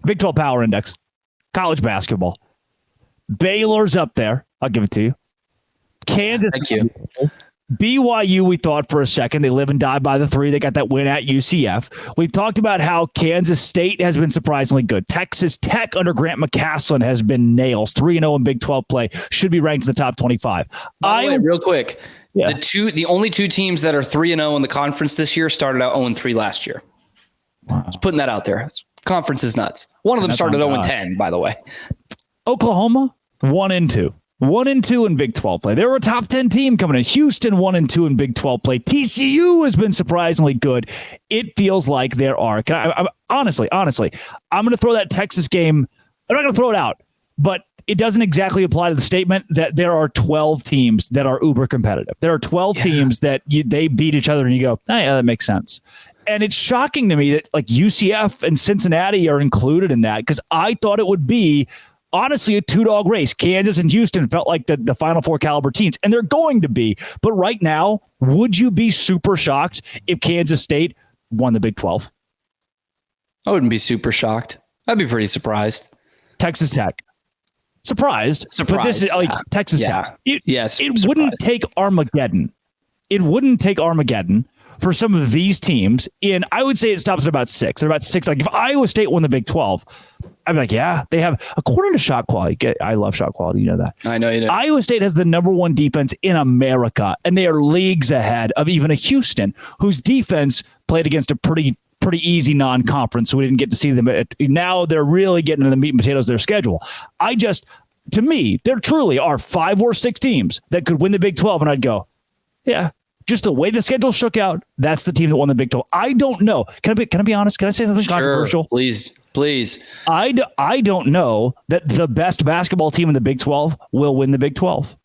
Big 12 Power Index, college basketball. Baylor's up there. I'll give it to you. Kansas. Thank you. BYU, we thought for a second. They live and die by the 3. They got that win at UCF. We've talked about how Kansas State has been surprisingly good. Texas Tech under Grant McCasland has been nails. 3-0 in Big 12 play. Should be ranked in the top 25. By the way, real quick, the only 2 teams that are 3-0 in the conference this year started out 0-3 last year. Wow. Just putting that out there. Conference is nuts. One of them started 0-10, by the way. Oklahoma, 1-2. 1-2 in Big 12 play. They were a top 10 team coming in. Houston 1-2 in Big 12 play. TCU has been surprisingly good. It feels like there are. Honestly, I'm going to throw that Texas game. I'm not going to throw it out, but it doesn't exactly apply to the statement that there are 12 teams that are uber competitive. There are 12 teams that they beat each other, and you go, oh, yeah, that makes sense. And it's shocking to me that like UCF and Cincinnati are included in that, because I thought it would be honestly a 2-dog race. Kansas and Houston felt like the Final Four caliber teams, and they're going to be. But right now, would you be super shocked if Kansas State won the Big 12? I wouldn't be super shocked. I'd be pretty surprised. Texas Tech. Surprised. But this is like Texas Tech. It wouldn't take Armageddon. It wouldn't take Armageddon for some of these teams. And I would say it stops at about 6. They're about 6. Like if Iowa State won the Big 12, I'd be like, yeah, they have, according to shot quality. I love shot quality. You know that. I know you do. Iowa State has the number 1 defense in America, and they are leagues ahead of even a Houston, whose defense played against a pretty easy non-conference, so we didn't get to see them. Now they're really getting into the meat and potatoes of their schedule. To me, there truly are 5 or 6 teams that could win the Big 12, and I'd go, yeah, just the way the schedule shook out, that's the team that won the Big 12. I don't know. Can I be honest? Can I say something controversial? Please. I don't know that the best basketball team in the Big 12 will win the Big 12.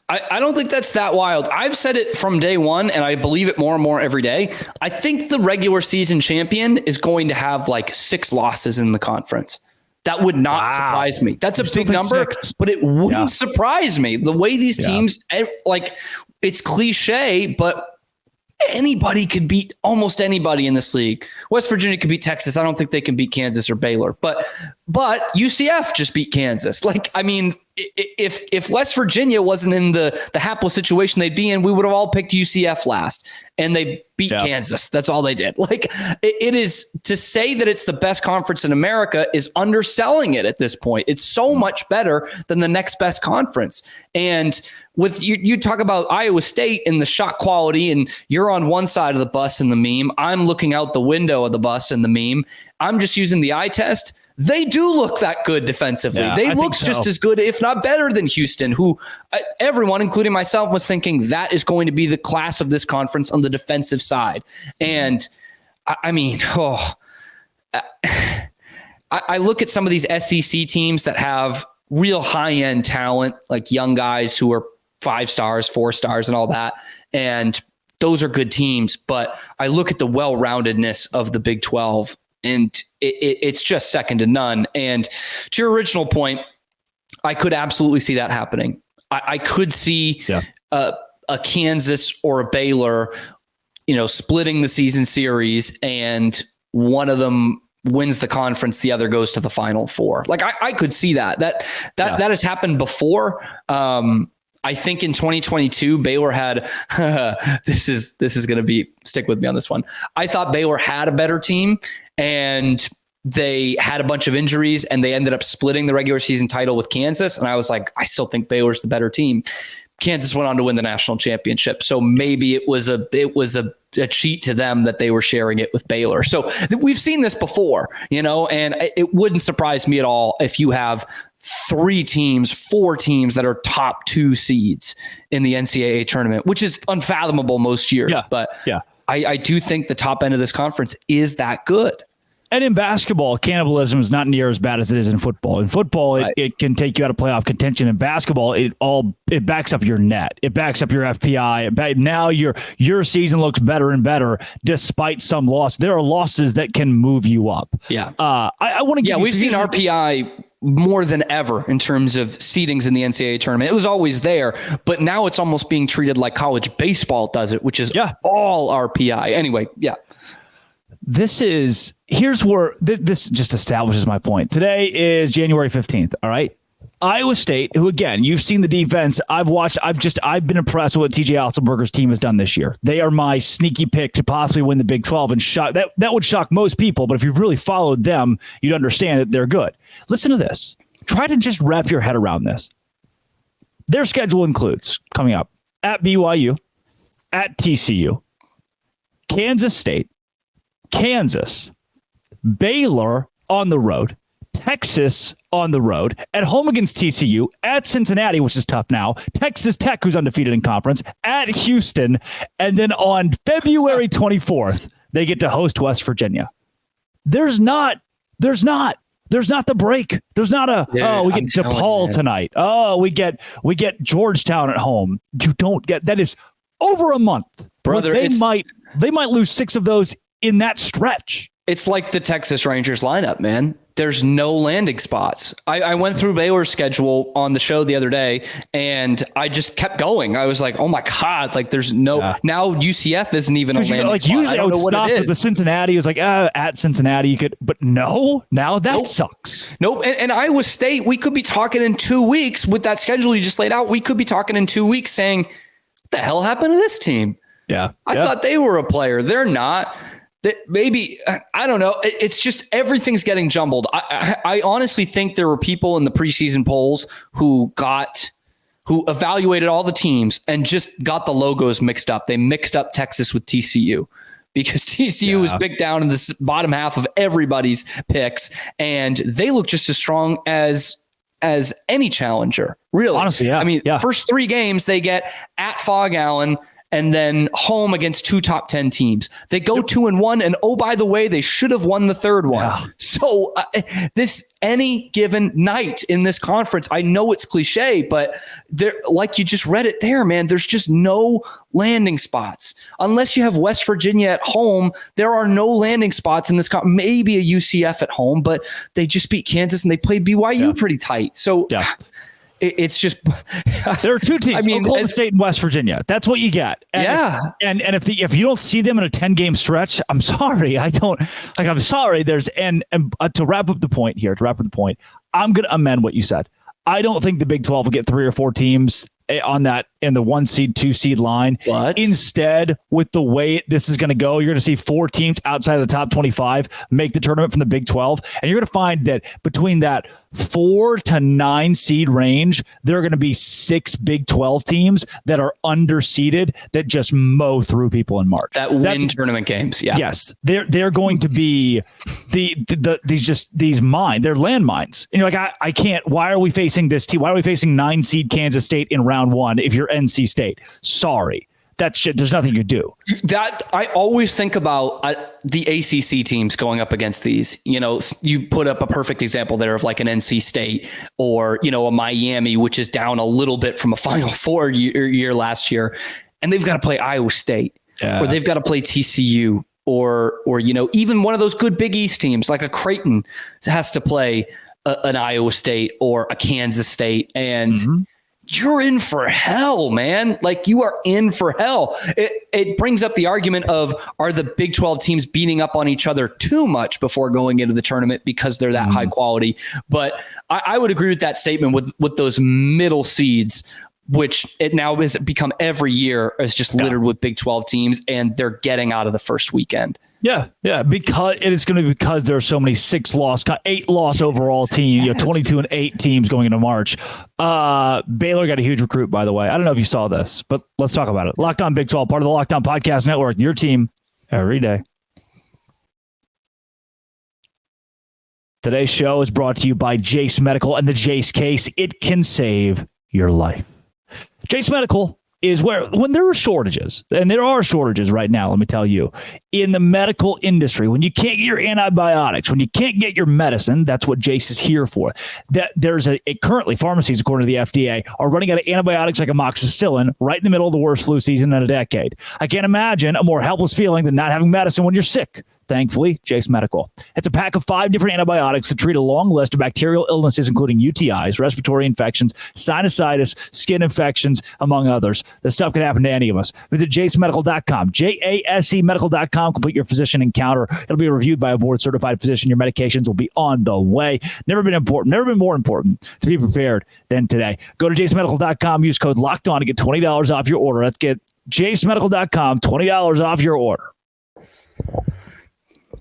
I don't think that's that wild. I've said it from day one, and I believe it more and more every day. I think the regular season champion is going to have like 6 losses in the conference. That would not surprise me. That's a big number, but it wouldn't surprise me. The way these teams, like, it's cliche, but anybody could beat almost anybody in this league. West Virginia could beat Texas. I don't think they can beat Kansas or Baylor, but UCF just beat Kansas. Like, I mean, if West Virginia wasn't in the hapless situation they'd be in, we would have all picked UCF last, and they beat Kansas. That's all they did. Like, it is, to say that it's the best conference in America is underselling it at this point. It's so much better than the next best conference. And with you talk about Iowa State and the shot quality, and you're on one side of the bus in the meme. I'm looking out the window of the bus in the meme. I'm just using the eye test. They do look that good defensively. They look just as good, if not better, than Houston, who everyone, including myself, was thinking that is going to be the class of this conference on the defensive side. And I mean, I look at some of these SEC teams that have real high-end talent, like young guys who are 5 stars, 4 stars, and all that. And those are good teams. But I look at the well-roundedness of the Big 12, and it's just second to none. And to your original point, I could absolutely see that happening. I could see a Kansas or a Baylor, splitting the season series, and one of them wins the conference, the other goes to the Final Four. Like, I could see that has happened before. I think in 2022, Baylor had, this is going to be, stick with me on this one. I thought Baylor had a better team, and they had a bunch of injuries, and they ended up splitting the regular season title with Kansas. And I was like, I still think Baylor's the better team. Kansas went on to win the national championship. So maybe it was a cheat to them that they were sharing it with Baylor. So we've seen this before, and it wouldn't surprise me at all if you have 4 teams that are top 2 seeds in the NCAA tournament, which is unfathomable most years. But I do think the top end of this conference is that good. And in basketball, cannibalism is not near as bad as it is in football. In football, it can take you out of playoff contention. In basketball, it backs up your net. It backs up your FPI. Now your season looks better and better despite some loss. There are losses that can move you up. Yeah. I want to give we've seen RPI more than ever in terms of seedings in the NCAA tournament. It was always there, but now it's almost being treated like college baseball does it, which is all RPI. Anyway, here's where this just establishes my point. Today is January 15th. All right. Iowa State, who again, you've seen the defense. I've been impressed with what TJ Otzelberger's team has done this year. They are my sneaky pick to possibly win the Big 12 and that would shock most people. But if you've really followed them, you'd understand that they're good. Listen to this. Try to just wrap your head around this. Their schedule includes coming up at BYU, at TCU, Kansas State, Kansas, Baylor on the road, Texas on the road, at home against TCU, at Cincinnati, which is tough now, Texas Tech, who's undefeated in conference, at Houston, and then on February 24th, they get to host West Virginia. There's not the break. There's not we get DePaul tonight. Oh, we get Georgetown at home. You don't get that is over a month. Brother, they might lose 6 of those in that stretch. It's like the Texas Rangers lineup, man. There's no landing spots. I went through Baylor's schedule on the show the other day, and I just kept going. I was like, oh my God, like there's no, now UCF isn't even a landing spot. Usually I would stop at the Cincinnati. It was like, at Cincinnati you could, but no, now that sucks. Nope. And Iowa State, we could be talking in 2 weeks with that schedule you just laid out. We could be talking in 2 weeks saying, what the hell happened to this team? Yeah. I thought they were a player. They're not. That maybe, I don't know. It's just everything's getting jumbled. I honestly think there were people in the preseason polls who evaluated all the teams and just got the logos mixed up. They mixed up Texas with TCU because TCU was picked down in the bottom half of everybody's picks, and they look just as strong as any challenger. Really, honestly, yeah. I mean, first 3 games they get at Fog Allen, and then home against 2 top 10 teams. They go 2-1, and oh, by the way, they should have won the 3rd one. Yeah. So this any given night in this conference, I know it's cliche, but there, like you just read it there, man, there's just no landing spots. Unless you have West Virginia at home, there are no landing spots in this maybe a UCF at home, but they just beat Kansas and they played BYU pretty tight. So it's just there are 2 teams. I mean, Oklahoma State and West Virginia. That's what you get. And if you don't see them in a 10-game stretch, I'm sorry. I'm sorry. To wrap up the point, I'm going to amend what you said. I don't think the Big 12 will get 3 or 4 teams on that in the 1 seed, 2 seed line. What? Instead, with the way this is going to go, you're going to see 4 teams outside of the top 25 make the tournament from the Big 12. And you're going to find that between that 4 to 9 seed range, there are going to be 6 Big 12 teams that are underseeded that just mow through people in March. That win tournament games. Yeah. Yes. They're going to be they're landmines. And you're like, I can't, why are we facing this team? Why are we facing 9 seed Kansas State in round 1 if you're NC State? Sorry. That's shit. There's nothing you do. That I always think about the ACC teams going up against these. You know, you put up a perfect example there of like an NC State or, a Miami, which is down a little bit from a Final Four year last year. And they've got to play Iowa State or they've got to play TCU or even one of those good Big East teams like a Creighton has to play an Iowa State or a Kansas State. And you're in for hell, man. Like you are in for hell. It brings up the argument of, are the Big 12 teams beating up on each other too much before going into the tournament because they're that high quality? But I would agree with that statement with those middle seeds, which it now has become every year is just littered with Big 12 teams, and they're getting out of the first weekend. Yeah, because it is going to be because there are so many 8 loss overall team, 22-8 teams going into March. Baylor got a huge recruit, by the way. I don't know if you saw this, but let's talk about it. Locked On Big 12, part of the Locked On Podcast Network. Your team every day. Today's show is brought to you by Jace Medical and the Jace case. It can save your life. Jace Medical is when there are shortages, and there are shortages right now, let me tell you, in the medical industry, when you can't get your antibiotics, when you can't get your medicine, that's what Jace is here for. That there's currently pharmacies, according to the FDA, are running out of antibiotics like amoxicillin right in the middle of the worst flu season in a decade. I can't imagine a more helpless feeling than not having medicine when you're sick. Thankfully, Jace Medical. It's a pack of 5 different antibiotics to treat a long list of bacterial illnesses, including UTIs, respiratory infections, sinusitis, skin infections, among others. This stuff can happen to any of us. Visit jasemedical.com, JASEmedical.com. Complete your physician encounter. It'll be reviewed by a board-certified physician. Your medications will be on the way. Never been more important to be prepared than today. Go to jasemedical.com. Use code LOCKEDON to get $20 off your order. Let's get jasemedical.com, $20 off your order.